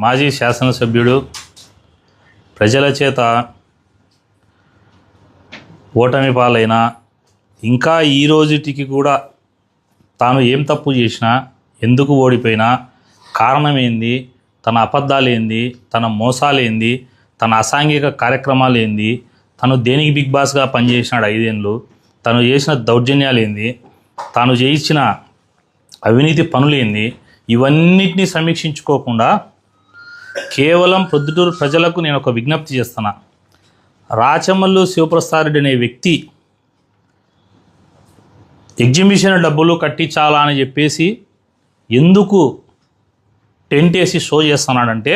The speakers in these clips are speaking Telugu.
మాజీ శాసనసభ్యుడు ప్రజల చేత ఓటమి పాలైన ఇంకా ఈ రోజుటికి కూడా తాను ఏం తప్పు చేసినా, ఎందుకు ఓడిపోయినా, కారణం ఏంది, తన అబద్ధాలు ఏంది, తన మోసాలు ఏంది, తన అసాంఘిక కార్యక్రమాలు ఏంది, తను దేనికి బిగ్ బాస్గా పనిచేసినాడు 5 ఏళ్ళు, తను చేసిన దౌర్జన్యాలు ఏంది, తాను చేయించిన అవినీతి పనులు ఏంది, ఇవన్నిటినీ సమీక్షించుకోకుండా కేవలం ప్రొద్దుటూరు ప్రజలకు నేను ఒక విజ్ఞప్తి చేస్తున్నా. రాచమల్లు శివప్రసాద్ రెడ్డి అనే వ్యక్తి ఎగ్జిబిషన్ డబ్బులు కట్టించాలా అని చెప్పేసి ఎందుకు టెంట్ వేసి షో చేస్తున్నాడంటే,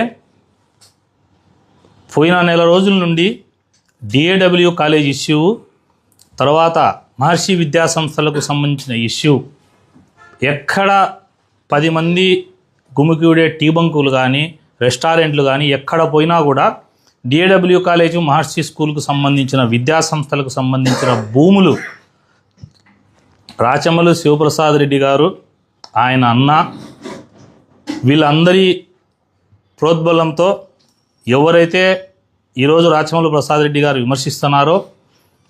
పోయిన నెల రోజుల నుండి డిఏడబ్ల్యూ కాలేజ్ ఇష్యూ, తర్వాత మహర్షి విద్యాసంస్థలకు సంబంధించిన ఇష్యూ, ఎక్కడ 10 మంది గుమికూడే టీ బంకులు కానీ రెస్టారెంట్లు కానీ ఎక్కడ పోయినా కూడా డిఏడబ్ల్యూ కాలేజు, మహర్షి స్కూల్కు సంబంధించిన విద్యాసంస్థలకు సంబంధించిన భూములు రాచమల్లు శివప్రసాద్ రెడ్డి గారు, ఆయన అన్న, వీళ్ళందరి ప్రోద్బలంతో ఎవరైతే ఈరోజు రాచమల్లు ప్రసాద్ రెడ్డి గారు విమర్శిస్తున్నారో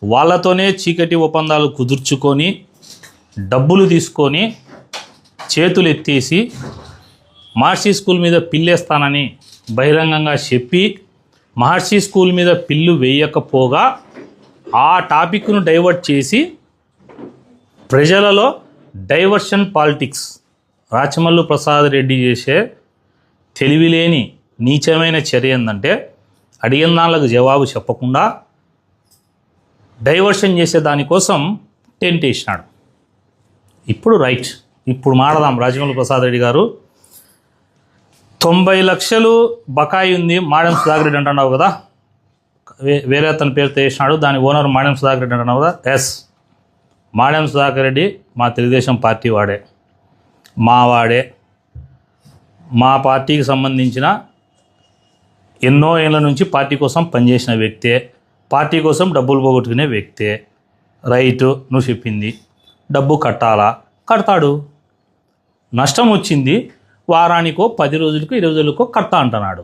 వాళ్ళతోనే చీకటి ఒప్పందాలు కుదుర్చుకొని డబ్బులు తీసుకొని చేతులు ఎత్తేసి మహర్షి స్కూల్ మీద పిల్లేస్తానని బహిరంగంగా చెప్పి మహర్షి స్కూల్ మీద పిల్లు వేయకపోగా ఆ టాపిక్ను డైవర్ట్ చేసి ప్రజలలో డైవర్షన్ పాలిటిక్స్ రాచమల్లు ప్రసాద్ రెడ్డి చేసే తెలివిలేని నీచమైన చర్య ఏంటంటే, అడిగిన దానికి జవాబు చెప్పకుండా డైవర్షన్ చేసే దానికోసం టెంట్ వేసినాడు. ఇప్పుడు మాడదాం. రాచమల్లు ప్రసాద్ రెడ్డి గారు 90 లక్షలు బకాయి ఉంది మాడెం సుధాకర్ రెడ్డి అంటున్నావు కదా, వేరే అతని పేరుతో వేసినాడు, దాని ఓనర్ మాడెం సుధాకర్ రెడ్డి అంటున్నావు కదా. ఎస్, మాడెం సుధాకర్ రెడ్డి మా తెలుగుదేశం పార్టీ వాడే, మా పార్టీకి సంబంధించిన ఎన్నో ఏళ్ళ నుంచి పార్టీ కోసం పనిచేసిన వ్యక్తే, పార్టీ కోసం డబ్బులు పోగొట్టుకునే వ్యక్తే. రైటు, నువ్వు చెప్పింది, డబ్బు కట్టాలా, కడతాడు. నష్టం వచ్చింది, వారానికో 10 రోజులకో 20 రోజులకో కడతా అంటున్నాడు.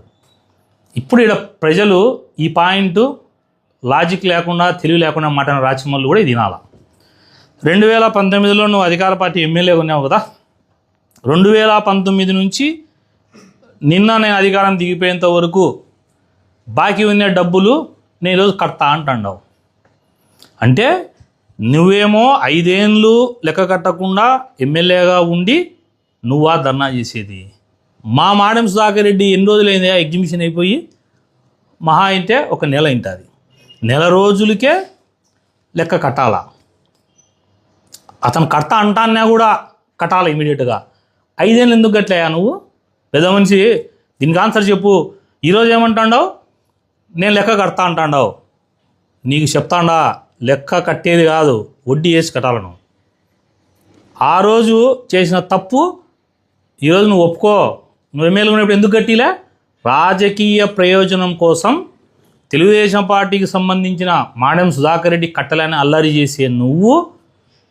ఇప్పుడు ఇక్కడ ప్రజలు ఈ పాయింట్ లాజిక్ లేకుండా, తెలివి లేకుండా మాట్లాడిన రాచమల్లు కూడా ఇది వినాల. 2019లో నువ్వు అధికార పార్టీ ఎమ్మెల్యే ఉన్నావు కదా, 2019 నుంచి నిన్న నేను అధికారం దిగిపోయేంత వరకు బాకీ ఉన్న డబ్బులు నేను ఈరోజు కడతా అంటున్నావు. అంటే నువ్వేమో 5 ఏళ్ళు లెక్క కట్టకుండా ఎమ్మెల్యేగా ఉండి నువ్వా ధర్నా చేసేది. మా మాడెం సుధాకర్ రెడ్డి ఎన్ని రోజులైంది ఎగ్జిబిషన్ అయిపోయి? మహా అయితే ఒక నెల ఉంటుంది. నెల రోజులకే లెక్క కట్టాలా. అతను కడతా అంటాన్నా కూడా కట్టాలి ఇమీడియట్గా. 5 ఏళ్ళు ఎందుకు కట్టలేయా నువ్వు? పెద్ద మనిషి, దీనికి ఆన్సర్ చెప్పు. ఈరోజు ఏమంటాండావు? నేను లెక్క కడతా అంటాండావు. నీకు చెప్తాండా, లెక్క కట్టేది కాదు, వడ్డీ వేసి కట్టాలను. ఆ రోజు చేసిన తప్పు ఈరోజు నువ్వు ఒప్పుకో. నువ్వు ఎమ్మెల్యే ఉన్నప్పుడు ఎందుకు కట్టిలే? రాజకీయ ప్రయోజనం కోసం తెలుగుదేశం పార్టీకి సంబంధించిన మాడెం సుధాకర్ రెడ్డి కట్టలని అల్లరి చేసే నువ్వు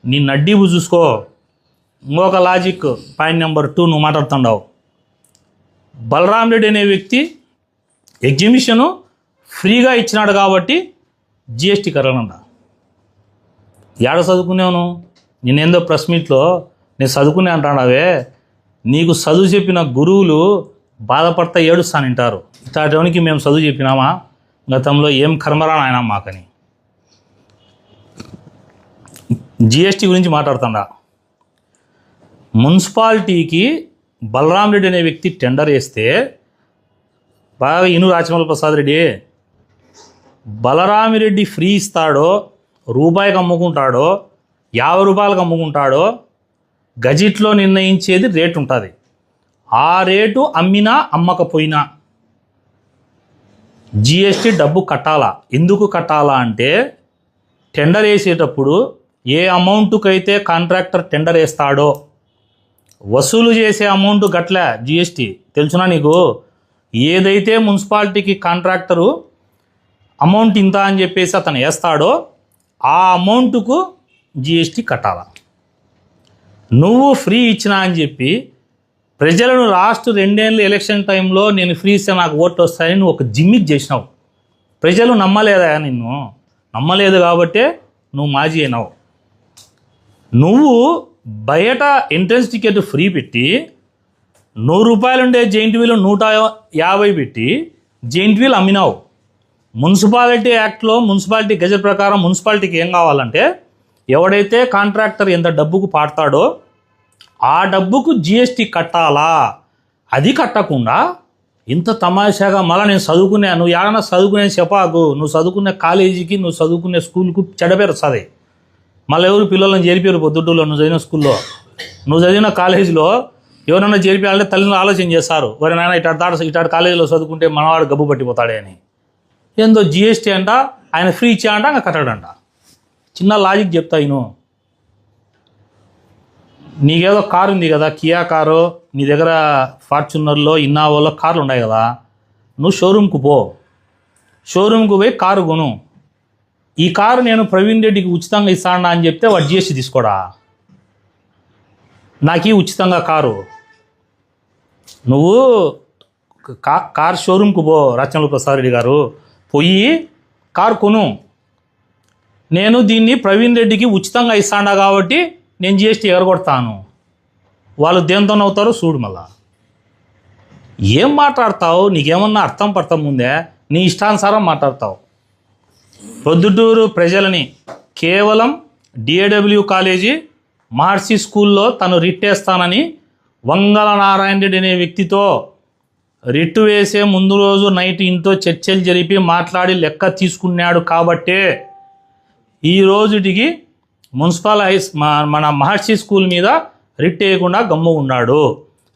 నీ నడ్డీబు చూసుకో. ఇంకొక లాజిక్ పాయింట్ నెంబర్ 2 నువ్వు మాట్లాడుతున్నావు. బలరాం రెడ్డి అనే వ్యక్తి ఎగ్జిబిషను ఫ్రీగా ఇచ్చినాడు కాబట్టి జిఎస్టీ కరగనంట. ఏడ చదువుకునేవను? నేనేందో ప్రెస్ మీట్లో నేను చదువుకునే అంటాడావే. నీకు చదువు చెప్పిన గురువులు బాధపడతా ఏడుస్తానంటారు. ఇట్లాంటివానికి మేము చదువు చెప్పినామా గతంలో? ఏం కర్మరా నాయన మాకని. జిఎస్టీ గురించి మాట్లాడుతుండా. మున్సిపాలిటీకి బలరాం రెడ్డి అనే వ్యక్తి టెండర్ వేస్తే బాగా రాచమల్లు ప్రసాద్ రెడ్డి, బలరామిరెడ్డి ఫ్రీ ఇస్తాడో, రూపాయికి అమ్ముకుంటాడో, 50 రూపాయలకు అమ్ముకుంటాడో, గజిట్లో నిర్ణయించేది రేటు ఉంటుంది. ఆ రేటు అమ్మినా అమ్మకపోయినా జిఎస్టీ డబ్బు కట్టాలా. ఎందుకు కట్టాలా అంటే, టెండర్ వేసేటప్పుడు ఏ అమౌంట్కైతే కాంట్రాక్టర్ టెండర్ వేస్తాడో వసూలు చేసే అమౌంట్ గట్లే జిఎస్టీ. తెలుసునా నీకు? ఏదైతే మున్సిపాలిటీకి కాంట్రాక్టరు అమౌంట్ ఇంత అని చెప్పేసి అతను వేస్తాడో ఆ అమౌంట్కు జిఎస్టీ కట్టాలా. నువ్వు ఫ్రీ ఇచ్చినా అని చెప్పి ప్రజలను లాస్ట్ 2 ఏళ్ళు ఎలక్షన్ టైంలో నేను ఫ్రీ ఇస్తే నాకు ఓట్లు వస్తాయని నువ్వు ఒక జిమ్మిక్ చేసినావు. ప్రజలు నమ్మలేదా నిన్ను? నమ్మలేదు కాబట్టే నువ్వు మాజీ అయినావు. నువ్వు బయట ఎంట్రన్స్ టికెట్ ఫ్రీ పెట్టి 100 రూపాయలు ఉండే జెయింట్ వీల్ 150 పెట్టి జెయింట్ వీల్ అమ్మినావు. మున్సిపాలిటీ యాక్ట్లో మున్సిపాలిటీ గజెట్ ప్రకారం మున్సిపాలిటీకి ఏం కావాలంటే ఎవడైతే కాంట్రాక్టర్ ఎంత డబ్బుకు పాడతాడో ఆ డబ్బుకు జిఎస్టీ కట్టాలా. అది కట్టకుండా ఇంత తమాషాగా మళ్ళీ నేను చదువుకునే, నువ్వు ఏడన్నా చదువుకునే చెప్పాకు, నువ్వు చదువుకునే కాలేజీకి నువ్వు చదువుకునే స్కూల్కు చెడపేరు వస్తుంది. మళ్ళీ ఎవరు పిల్లలను చేరిపారు పొద్దుటూలో నువ్వు చదివిన స్కూల్లో, నువ్వు చదివిన కాలేజీలో ఎవరన్నా చేరిపోయాలంటే తల్లిని ఆలోచన చేస్తారు, వరి నాయన ఇటాడు కాలేజీలో చదువుకుంటే మనవాడు గబ్బు పట్టిపోతాడే అని. ఏందో జిఎస్టీ అంట, ఆయన ఫ్రీ ఇచ్చాడంట, ఇంకా కట్టాడంట. చిన్న లాజిక్ చెప్తా ఇను. నీకేదో కారు ఉంది కదా, కియా కారు, నీ దగ్గర ఫార్చునర్లో ఇన్నోవాలో కార్లు ఉన్నాయి కదా, నువ్వు షోరూమ్కు పో. షోరూమ్కు పోయి కారు కొను. ఈ కారు నేను ప్రవీణ్ రెడ్డికి ఉచితంగా ఇస్తాను అని చెప్తే వాడు జిఎస్టీ తీసుకోడా? నాకు ఈ ఉచితంగా కారు. నువ్వు కార్ షోరూమ్కు పో, రచనలు ప్రసాద్ రెడ్డి గారు, పోయి కారు కొను. నేను దీన్ని ప్రవీణ్ రెడ్డికి ఉచితంగా ఇస్తాడా కాబట్టి నేను జిఎస్టీ ఎగరగొడతాను. వాళ్ళు దేంతో అవుతారో చూడు. మళ్ళా ఏం మాట్లాడతావు? నీకేమన్నా అర్థం పడతాం ముందే? నీ ఇష్టానుసారం మాట్లాడతావు. ప్రొద్దుటూరు ప్రజలని కేవలం డిఏడబ్ల్యూ కాలేజీ మహర్షి స్కూల్లో తను రిట్టేస్తానని వంగల నారాయణ రెడ్డి అనే వ్యక్తితో రిట్టు వేసే ముందు రోజు నైట్ ఇంట్లో చర్చలు జరిపి మాట్లాడి లెక్క తీసుకున్నాడు కాబట్టే ఈ రోజుటికి మున్సిపల్ మన మహర్షి స్కూల్ మీద రిట్ వేయకుండా గమ్ము ఉన్నాడు.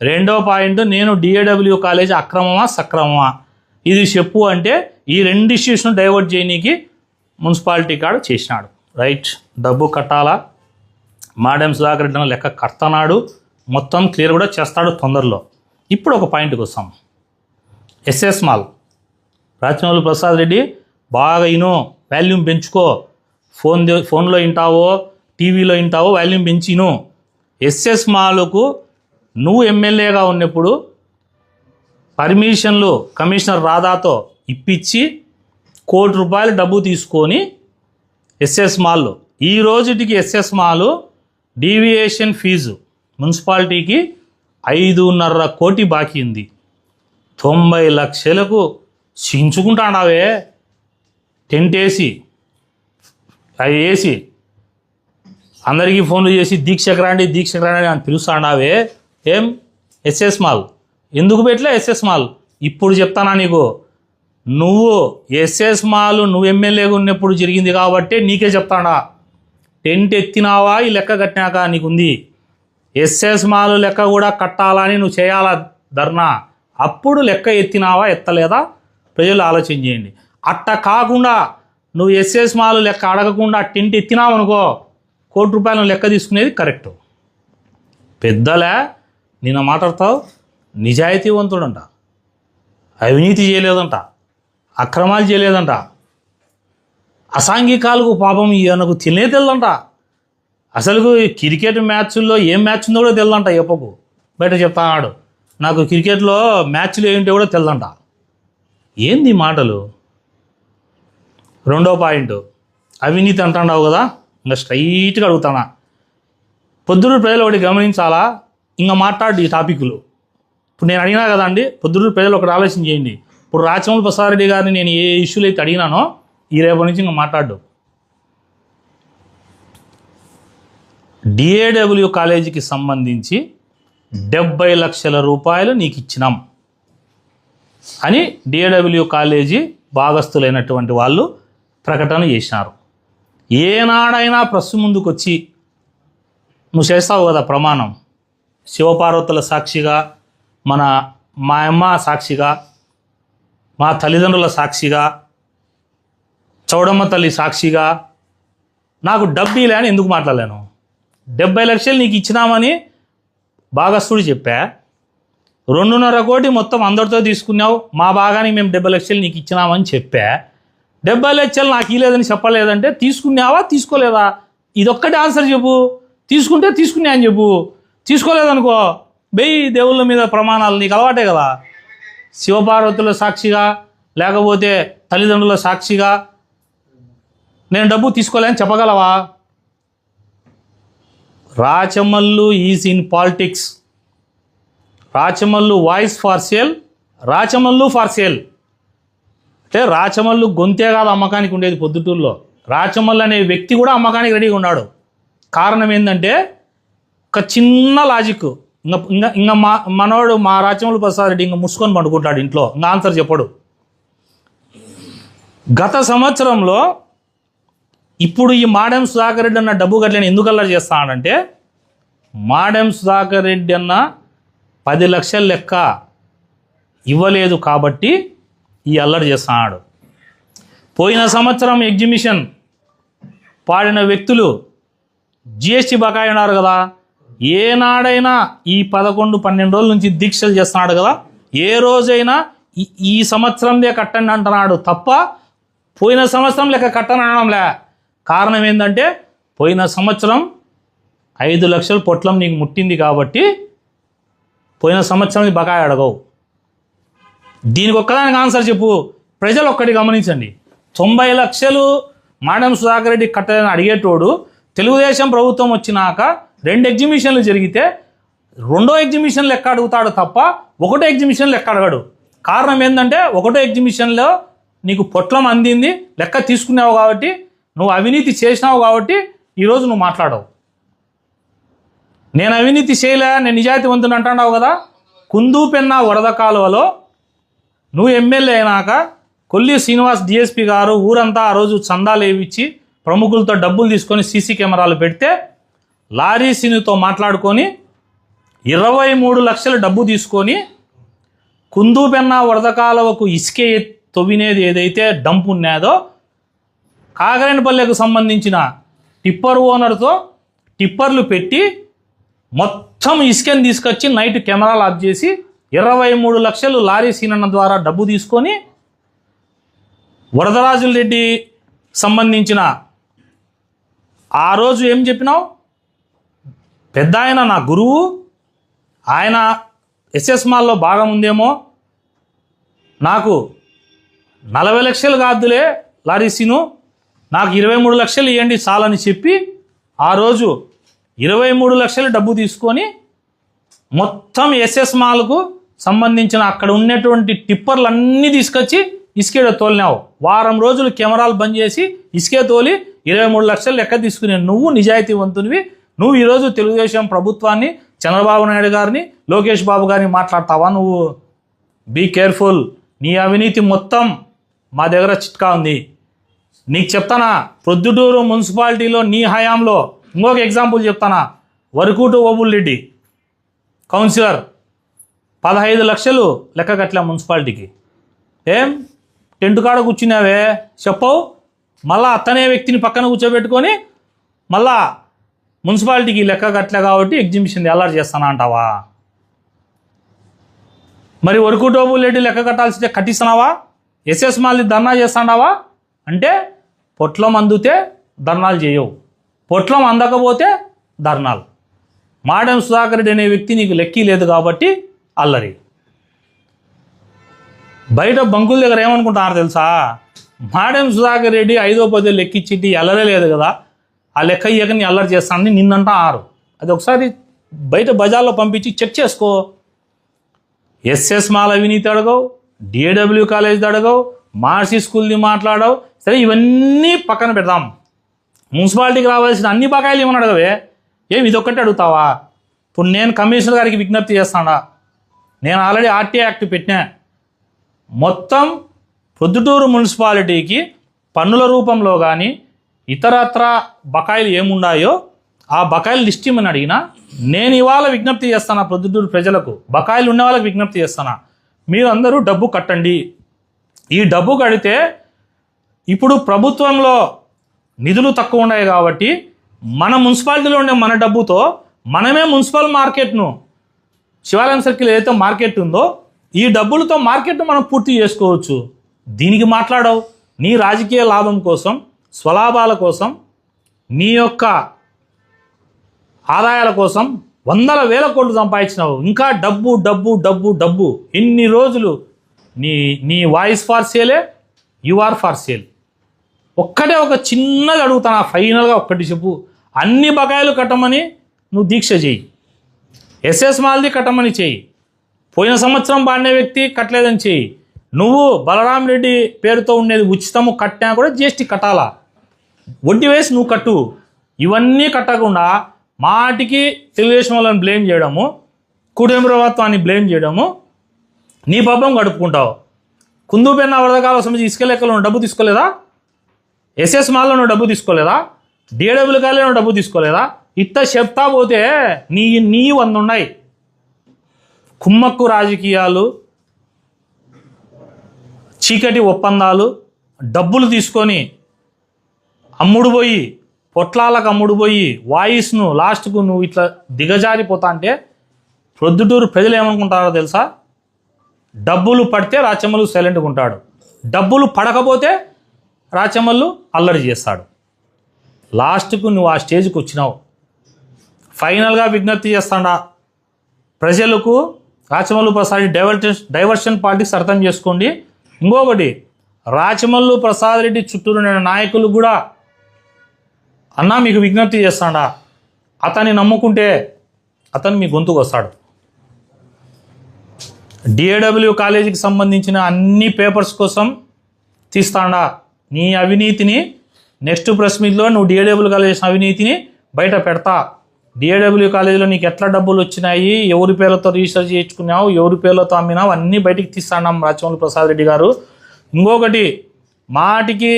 రెండో పాయింట్, నేను డిఏడబ్ల్యూ కాలేజ్ అక్రమమా సక్రమమా ఇది చెప్పు అంటే ఈ 2 ఇష్యూస్ను డైవర్ట్ చేయనీకి మున్సిపాలిటీ కాడు చేసినాడు. రైట్, డబ్బు కట్టాలా, మాడెం సుధాకర్ రెడ్డి లెక్క కడతన్నాడు, మొత్తం క్లియర్ కూడా చేస్తాడు తొందరలో. ఇప్పుడు ఒక పాయింట్కి వస్తాం. ఎస్ఎస్ మాల్, రాచమల్లి ప్రసాద్ రెడ్డి బాగా ఇను, వాల్యూమ్ పెంచుకో, ఫోన్లో వింటావో టీవీలో వింటావో వాల్యూమ్ పెంచిను. ఎస్ఎస్ మాల్కు నువ్వు ఎమ్మెల్యేగా ఉన్నప్పుడు పర్మిషన్లు కమిషనర్ రాధాతో ఇప్పించి ₹1 కోటి డబ్బు తీసుకొని ఎస్ఎస్ మాల్, ఈ రోజుటికి ఎస్ఎస్ మాల్ డీవియేషన్ ఫీజు మున్సిపాలిటీకి 5.5 కోటి బాకీ ఉంది. 90 లక్షలకు చించుకుంటాడావే. టెంట్ వేసి అవి వేసి అందరికీ ఫోన్లు చేసి దీక్షకు రండి అని పిలుస్తాడావే. ఏం ఎస్ఎస్ మాల్ ఎందుకు పెట్టలే? ఎస్ఎస్ మాల్ ఇప్పుడు చెప్తానా నీకు. నువ్వు ఎస్ఎస్ మాల్ నువ్వు ఎమ్మెల్యేగా ఉన్నప్పుడు జరిగింది కాబట్టి నీకే చెప్తాడా. టెంట్ ఎత్తినావా ఈ లెక్క కట్టినాక నీకుంది. ఎస్ఎస్ మాల్ లెక్క కూడా కట్టాలని నువ్వు చేయాలా ధర్నా. అప్పుడు లెక్క ఎత్తినావా ఎత్తలేదా ప్రజలు ఆలోచన చేయండి. అట్ట కాకుండా నువ్వు ఎస్ఎస్ మాల్ లెక్క అడగకుండా టెంట్ ఎత్తినావు అనుకో, ₹1 కోటి లెక్క తీసుకునేది కరెక్టు. పెద్దలే నిన్న మాట్లాడతావు. నిజాయితీవంతుడంట, అవినీతి చేయలేదంట, అక్రమాలు చేయలేదంట, అసాంఘికాలకు పాపం ఈయనకు తెలియదంట. అసలు క్రికెట్ మ్యాచ్ల్లో ఏం మ్యాచ్ ఉందో కూడా తెలియదంట. చెప్పకు బయట చెప్తాడు, నాకు క్రికెట్లో మ్యాచ్లు ఏంటో కూడా తెలియదంట. ఏంది మాటలు? రెండో పాయింట్, అవినీతి అంటున్నావు కదా, ఇంకా స్ట్రైట్గా అడుగుతానా. పొద్దుటూరు ప్రజలు ఒకటి గమనించాలా, ఇంకా మాట్లాడు ఈ టాపిక్లు. ఇప్పుడు నేను అడిగినా కదా అండి, పొద్దుటూరు ప్రజలు ఒకటి ఆలోచన చేయండి. ఇప్పుడు రాచమల్లి ప్రసాద్ రెడ్డి గారిని నేను ఏ ఇష్యూలు అయితే అడిగినానో ఈ రేపటి నుంచి ఇంకా మాట్లాడు. డిఏడబ్ల్యూ కాలేజీకి సంబంధించి 70 లక్షల రూపాయలు నీకు ఇచ్చినాం అని డిఏడబ్ల్యూ కాలేజీ భాగస్థులైనటువంటి వాళ్ళు ప్రకటన చేసినారు. ఏనాడైనా ప్రెస్ ముందుకు వచ్చి నువ్వు చేస్తావు కదా ప్రమాణం, శివపార్వతుల సాక్షిగా, మా అమ్మ సాక్షిగా, మా తల్లిదండ్రుల సాక్షిగా, చౌడమ్మ తల్లి సాక్షిగా నాకు డబ్బీలే అని ఎందుకు మాట్లాడలేను? 70 లక్షలు నీకు ఇచ్చినామని భాగస్థుడు చెప్పా. 2.5 కోటి మొత్తం అందరితో తీసుకున్నావు, మా భాగానికి మేము 70 లక్షలు నీకు ఇచ్చినామని చెప్పా. 70 లక్షలు నాకు ఇవ్వలేదని చెప్పలేదంటే తీసుకున్నావా తీసుకోలేదా? ఇదొక్కటి ఆన్సర్ చెప్పు. తీసుకుంటే తీసుకున్నా అని చెప్పు, తీసుకోలేదనుకో వెయ్యి దేవుళ్ళ మీద ప్రమాణాలు నీకు అలవాటే కదా. శివపార్వతుల సాక్షిగా లేకపోతే తల్లిదండ్రుల సాక్షిగా నేను డబ్బు తీసుకోలేని చెప్పగలవా? Rachamallu is in politics. Rachamallu voice far sale, Rachamallu far sale. అంటే రాచమల్లు గొంతే కాదు అమ్మకానికి ఉండేది పొద్దుటూరులో. రాచమల్లు అనే వ్యక్తి కూడా అమ్మకానికి రెడీగా ఉన్నాడు. కారణం ఏంటంటే ఒక చిన్న లాజిక్. ఇంకా మనోడు మా రాచమల్లు ప్రసాద్ రెడ్డి ఇంకా ముసుకొని పండుకుంటాడు ఇంట్లో, ఇంకా ఆన్సర్ చెప్పడు. గత సంవత్సరంలో ఇప్పుడు ఈ మాడెం సుధాకర్ రెడ్డి అన్న డబ్బు గట్లని ఎందుకు అల్లరి చేస్తానంటే, మాడెం సుధాకర్ రెడ్డి అన్న 10 లక్షల లెక్క ఇవ్వలేదు కాబట్టి ఈ అల్లరి చేస్తున్నాడు. పోయిన సంవత్సరం ఎగ్జిబిషన్ పాడిన వ్యక్తులు జిఎస్టీ బకాయి ఉన్నారు కదా, ఏనాడైనా ఈ 11-12 రోజుల నుంచి దీక్షలు చేస్తున్నాడు కదా, ఏ రోజైనా ఈ సంవత్సరందే కట్టండి అంటున్నాడు తప్ప పోయిన సంవత్సరం లెక్క కట్టని అనడంలే. కారణం ఏంటంటే పోయిన సంవత్సరం 5 లక్షల పొట్లం నీకు ముట్టింది కాబట్టి పోయిన సంవత్సరం బకాయి అడగవు. దీనికి ఒక్కదానికి ఆన్సర్ చెప్పు. ప్రజలు ఒక్కటి గమనించండి, 90 లక్షలు మాడెం సుధాకర్ రెడ్డి కట్టాలని అడిగేటోడు తెలుగుదేశం ప్రభుత్వం వచ్చినాక 2 ఎగ్జిబిషన్లు జరిగితే 2వ ఎగ్జిబిషన్లు లెక్క అడుగుతాడు తప్ప 1వ ఎగ్జిబిషన్ లెక్క అడగడు. కారణం ఏంటంటే 1వ ఎగ్జిబిషన్లో నీకు పొట్లం అందింది, లెక్క తీసుకున్నావు కాబట్టి, నువ్వు అవినీతి చేసినావు కాబట్టి ఈరోజు నువ్వు మాట్లాడవు. నేను అవినీతి చేయలే, నేను నిజాయితీవంతుని అంటున్నావు కదా. కుందూపెన్న వరద కాలువలో నువ్వు ఎమ్మెల్యే అయినాక కొల్లి శ్రీనివాస్ డిఎస్పీ గారు ఊరంతా ఆ రోజు చందాలు వేయించి ప్రముఖులతో డబ్బులు తీసుకొని సీసీ కెమెరాలు పెడితే లారీ సీనుతో మాట్లాడుకొని 23 లక్షల డబ్బు తీసుకొని కుందూపెన్న వరద కాలువకు ఇసుకే తవ్వినేది ఏదైతే డంప్ ఉన్నాదో కాగరేనిపల్లెకు సంబంధించిన టిప్పర్ ఓనర్తో టిప్పర్లు పెట్టి మొత్తం ఇసుకని తీసుకొచ్చి నైట్ కెమెరాలు ఆఫ్ చేసి 23 లక్షలు లారీ సీనన్న ద్వారా డబ్బు తీసుకొని వరదరాజుల రెడ్డి సంబంధించిన ఆ రోజు ఏం చెప్పినావు, పెద్ద ఆయన నా గురువు, ఆయన ఎస్ఎస్ మాల్లో భాగం ఉందేమో, నాకు 40 లక్షలు కాదులే లారీ సీను, నాకు 23 లక్షలు ఇవ్వండి చాలని చెప్పి ఆ రోజు 23 లక్షలు డబ్బు తీసుకొని మొత్తం ఎస్ఎస్ మాల్కు సంబంధించిన అక్కడ ఉన్నటువంటి టిప్పర్లు అన్నీ తీసుకొచ్చి ఇసుకేడ తోలినావు. వారం రోజులు కెమెరాలు బంద్ చేసి ఇసుకే తోలి 23 లక్షలు లెక్క తీసుకునే నువ్వు నిజాయితీవంతునివి. నువ్వు ఈరోజు తెలుగుదేశం ప్రభుత్వాన్ని, చంద్రబాబు నాయుడు గారిని, లోకేష్ బాబు గారిని మాట్లాడతావా? నువ్వు బీ కేర్ఫుల్. నీ అవినీతి మొత్తం మా దగ్గర చిట్కా ఉంది. నీకు చెప్తానా, ప్రొద్దుటూరు మున్సిపాలిటీలో నీ హయాంలో ఇంకొక ఎగ్జాంపుల్ చెప్తానా. వరకూటు ఓబుల్రెడ్డి కౌన్సిలర్ 15 లక్షలు లెక్క కట్టలే మున్సిపాలిటీకి. ఏం టెంట్ కాడ కూర్చున్నావే చెప్పవు, మళ్ళా అతనే వ్యక్తిని పక్కన కూర్చోబెట్టుకొని మళ్ళా మున్సిపాలిటీకి లెక్క కట్టలే కాబట్టి ఎగ్జిబిషన్ అల్లరి చేస్తానా అంటావా? మరి వరకూటు ఓబుల్రెడ్డి లెక్క కట్టాల్సిందే కట్టిస్తున్నావా? ఎస్ఎస్ మాల్ని ధర్నా చేస్తాడావా? అంటే పొట్లం అందుతే ధర్నాలు చేయవు, పొట్లం అందకపోతే ధర్నాలు. మాడెం సుధాకర్ రెడ్డి అనే వ్యక్తి నీకు లెక్కీ లేదు కాబట్టి అల్లరి. బయట బంకుల దగ్గర ఏమనుకుంటున్నారు తెలుసా, మాడెం సుధాకర్ రెడ్డి 5వ 10వ లెక్కిచ్చిట్టి అల్లరే లేదు కదా, ఆ లెక్క ఇయ్యకని అల్లరి చేస్తానని నిన్నంటా ఆరు. అది ఒకసారి బయట బజార్లో పంపించి చెక్ చేసుకో. ఎస్ఎస్ మాల్ అవినీతి అడగవు, డిఏడబ్ల్యూ కాలేజ్ అడగవు, మార్సీ స్కూల్ని మాట్లాడవు. సరే ఇవన్నీ పక్కన పెడదాం, మున్సిపాలిటీకి రావాల్సిన అన్ని బకాయిలు ఏమని అడగవే, ఏమి ఇదొక్కటి అడుగుతావా? ఇప్పుడు నేను కమిషనర్ గారికి విజ్ఞప్తి చేస్తాడా, నేను ఆల్రెడీ ఆర్టీ యాక్ట్ పెట్టినా, మొత్తం ప్రొద్దుటూరు మున్సిపాలిటీకి పన్నుల రూపంలో కానీ ఇతరత్ర బకాయిలు ఏమున్నాయో ఆ బకాయిలు లిస్ట్ ఇమ్మని అడిగినా, నేను ఇవాళ విజ్ఞప్తి చేస్తాను ప్రొద్దుటూరు ప్రజలకు, బకాయిలు ఉన్న వాళ్ళకి విజ్ఞప్తి చేస్తాను, మీరు అందరూ డబ్బు కట్టండి. ఈ డబ్బు కడితే ఇప్పుడు ప్రభుత్వంలో నిధులు తక్కువ ఉన్నాయి కాబట్టి మన మున్సిపాలిటీలో ఉండే మన డబ్బుతో మనమే మున్సిపల్ మార్కెట్ను, శివాలయం సర్కిల్ ఏదైతే మార్కెట్ ఉందో ఈ డబ్బులతో మార్కెట్ను మనం పూర్తి చేసుకోవచ్చు. దీనికి మాట్లాడవు. నీ రాజకీయ లాభం కోసం, స్వలాభాల కోసం, నీ యొక్క ఆదాయాల కోసం వందల వేల కోట్లు సంపాదించినావు, ఇంకా డబ్బు డబ్బు డబ్బు డబ్బు. ఇన్ని రోజులు నీ నీ వాయిస్ ఫార్ సేలే, యు ఆర్ ఫార్ సేల్. ఒక్కటే ఒక చిన్నది అడుగుతాను, ఫైనల్గా ఒక్కటి చెప్పు. అన్ని బకాయిలు కట్టమని నువ్వు దీక్ష చేయి, ఎస్ఎస్ మాల్ది కట్టమని చేయి. పోయిన సంవత్సరం బాడిన వ్యక్తి కట్టలేదని చేయి. నువ్వు బలరాం రెడ్డి పేరుతో ఉండేది ఉచితము కట్టినా కూడా జిఎస్టీ కట్టాలా, వడ్డీ వేసి నువ్వు కట్టు. ఇవన్నీ కట్టకుండా మాటికి తెలుగుదేశం వాళ్ళని బ్లేమ్ చేయడము, కూటమి ప్రభుత్వాన్ని బ్లేమ్ చేయడము, నీ పాపం గడుపుకుంటావు. కుందుపెన్న వరదకాల సంబంధించి ఇసుక లెక్కలో డబ్బు తీసుకోలేదా? ఎస్ఎస్ మాల్లో డబ్బు తీసుకోలేదా? డిఏడబ్ల్యూ కాలేలో డబ్బు తీసుకోలేదా? ఇట్ట చెప్తా పోతే నీ 100 ఉన్నాయి. కుమ్మక్కు రాజకీయాలు, చీకటి ఒప్పందాలు, డబ్బులు తీసుకొని అమ్ముడుపోయి, పొట్లాలకు అమ్ముడుపోయి, వాయిస్ను లాస్ట్కు నువ్వు ఇట్లా దిగజారిపోతా అంటే ప్రొద్దుటూరు ప్రజలు ఏమనుకుంటారో తెలుసా? డబ్బులు పడితే రాచమల్లు సైలెంట్గా ఉంటాడు, డబ్బులు పడకపోతే రాచమల్లు అల్లరి చేస్తాడు. లాస్ట్కు నువ్వు ఆ స్టేజ్కి వచ్చినావు. ఫైనల్గా విజ్ఞప్తి చేస్తాడా ప్రజలకు, రాచమల్లు ప్రసాద్ డైవర్షన్ పాలిటిక్స్ అర్థం చేసుకోండి. ఇంకొకటి, రాచమల్లు ప్రసాద్ రెడ్డి చుట్టూ ఉన్న నాయకులు కూడా అన్నా మీకు విజ్ఞప్తి చేస్తాడా, అతన్ని నమ్ముకుంటే అతను మీ గొంతుకు వస్తాడు. డిఏడబ్ల్యూ కాలేజీకి సంబంధించిన అన్ని పేపర్స్ కోసం తీస్తాడా నీ అవినీతిని. నెక్స్ట్ ప్రెస్ మీట్లో నువ్వు డిఏడబ్ల్యూ కాలేజ్ చేసిన అవినీతిని బయట పెడతా. డిఏడబ్ల్యూ కాలేజీలో నీకు ఎట్లా డబ్బులు వచ్చినాయి, ఎవరి పేర్లతో రీసెర్చ్ చేయించుకున్నావు, ఎవరి పేర్లతో అమ్మినావు, అన్నీ బయటికి తీస్తాం రాచమల్లు ప్రసాద్ రెడ్డి గారు. ఇంకొకటి, మాటికి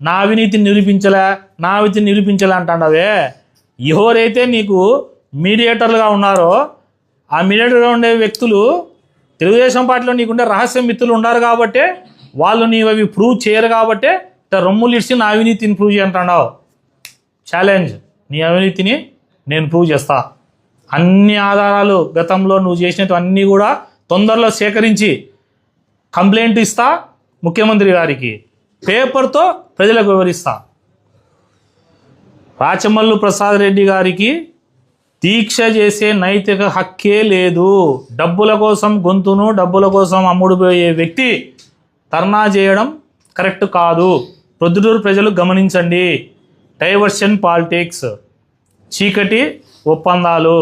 నా అవినీతిని నిరూపించలే అంటాడవే. ఎవరైతే నీకు మీడియేటర్లుగా ఉన్నారో ఆ మీడియేటర్గా ఉండే వ్యక్తులు తెలుగుదేశం పార్టీలో నీకుండే రహస్య మిత్రులు ఉన్నారు కాబట్టే వాళ్ళు నీవు అవి ప్రూవ్ చేయరు కాబట్టే రొమ్ములు ఇచ్చి నా అవినీతిని ప్రూవ్ చేయంటాడావు. ఛాలెంజ్, నీ అవినీతిని నేను ప్రూవ్ చేస్తా. అన్ని ఆధారాలు గతంలో నువ్వు చేసినట్టు అన్నీ కూడా తొందరలో సేకరించి కంప్లైంట్ ఇస్తా ముఖ్యమంత్రి గారికి, పేపర్తో ప్రజలకు వివరిస్తా. రాచమల్లు ప్రసాద్ రెడ్డి గారికి దీక్ష చేసే నైతిక హక్కే లేదు. డబ్బుల కోసం గొంతును, డబ్బుల కోసం అమ్ముడుపోయే వ్యక్తి ధర్నా చేయడం కరెక్ట్ కాదు. ప్రొద్దుటూరు ప్రజలు గమనించండి. డైవర్షన్ పాలిటిక్స్, చీకటి ఒప్పందాలు,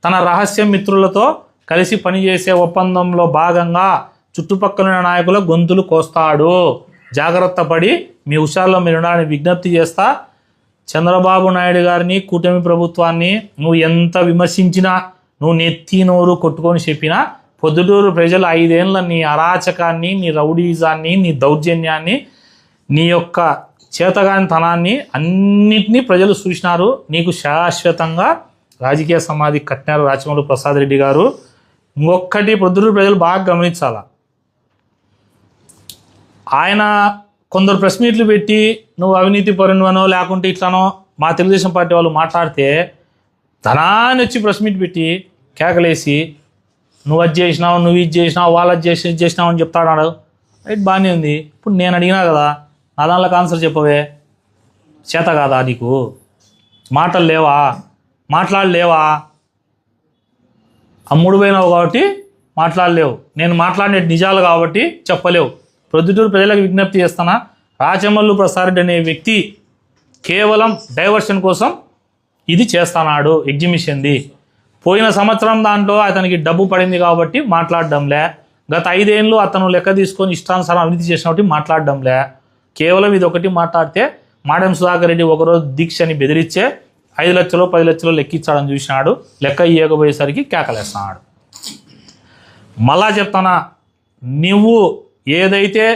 తన రహస్య మిత్రులతో కలిసి పనిచేసే ఒప్పందంలో భాగంగా చుట్టుపక్కల నాయకుల గొంతులు కోస్తాడు. జాగ్రత్త పడి మీ హుషారులో మీరు ఉండాలని విజ్ఞప్తి చేస్తా. చంద్రబాబు నాయుడు గారిని, కూటమి ప్రభుత్వాన్ని నువ్వు ఎంత విమర్శించినా, నువ్వు నెత్తి నోరు కొట్టుకొని చెప్పినా పొద్దుటూరు ప్రజలు 5 ఏళ్ళ నీ అరాచకాన్ని, నీ రౌడీజాన్ని, నీ దౌర్జన్యాన్ని, నీ యొక్క చేతగానితనాన్ని అన్నిటినీ ప్రజలు చూసినారు. నీకు శాశ్వతంగా రాజకీయ సమాధి కట్టినారు రాచమల్లు ప్రసాద్ రెడ్డి గారు. ఇంకొక్కటి పొద్దుటూరు ప్రజలు బాగా గమనించాలా, ఆయన కొందరు ప్రెస్ మీట్లు పెట్టి నువ్వు అవినీతి పరునివనో లేకుంటే ఇట్లానో మా తెలుగుదేశం పార్టీ వాళ్ళు మాట్లాడితే ధనాన్ని వచ్చి ప్రెస్ మీట్ పెట్టి కేకలేసి నువ్వు అది చేసినావు, నువ్వు ఇది చేసినావు, వాళ్ళు అది చేసినావు అని చెప్తాడు. రైట్, బాగానే ఉంది. ఇప్పుడు నేను అడిగినా కదా, నా దానిలోకి ఆన్సర్ చెప్పవే. చేత కాదా నీకు? మాటలు లేవా? మాట్లాడలేవా? అమ్ముడు పోయినావు కాబట్టి మాట్లాడలేవు. నేను మాట్లాడే నిజాలు కాబట్టి చెప్పలేవు. ప్రొద్దుటూరు ప్రజలకు విజ్ఞప్తి చేస్తానా, రాచమల్లు ప్రసాద్ రెడ్డి అనే వ్యక్తి కేవలం డైవర్షన్ కోసం ఇది చేస్తున్నాడు, ఎగ్జిబిషన్ది. పోయిన సంవత్సరం దాంట్లో అతనికి డబ్బు పడింది కాబట్టి మాట్లాడడంలే. గత 5 ఏళ్ళు అతను లెక్క తీసుకొని ఇష్టానుసారం అవినీతి చేసినప్పుడు మాట్లాడడంలే. కేవలం ఇది ఒకటి మాట్లాడితే మాడెం సుధాకర్ రెడ్డి ఒకరోజు దీక్షని బెదిరించే 5 లక్షలు 10 లక్షలు లెక్కించాడని చూసినాడు. లెక్క ఇవ్వకపోయేసరికి కేకలేస్తున్నాడు. మళ్ళా చెప్తానా, నువ్వు ఏదైతే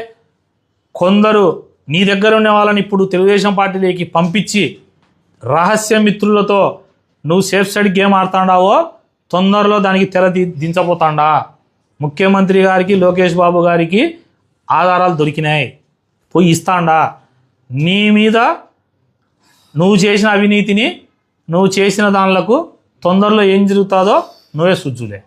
కొందరు నీ దగ్గర ఉండే వాళ్ళని ఇప్పుడు తెలుగుదేశం పార్టీలోకి పంపించి రహస్య మిత్రులతో నువ్వు సేఫ్ సైడ్ గేమ్ ఆడుతాడావో తొందరలో దానికి తెర దించబోతాడా. ముఖ్యమంత్రి గారికి, లోకేష్ బాబు గారికి ఆధారాలు దొరికినాయి, పోయి ఇస్తాడా. నీ మీద నువ్వు చేసిన అవినీతిని, నువ్వు చేసిన దానిలకు తొందరలో ఏం జరుగుతుందో నువ్వే సుజ్జులే.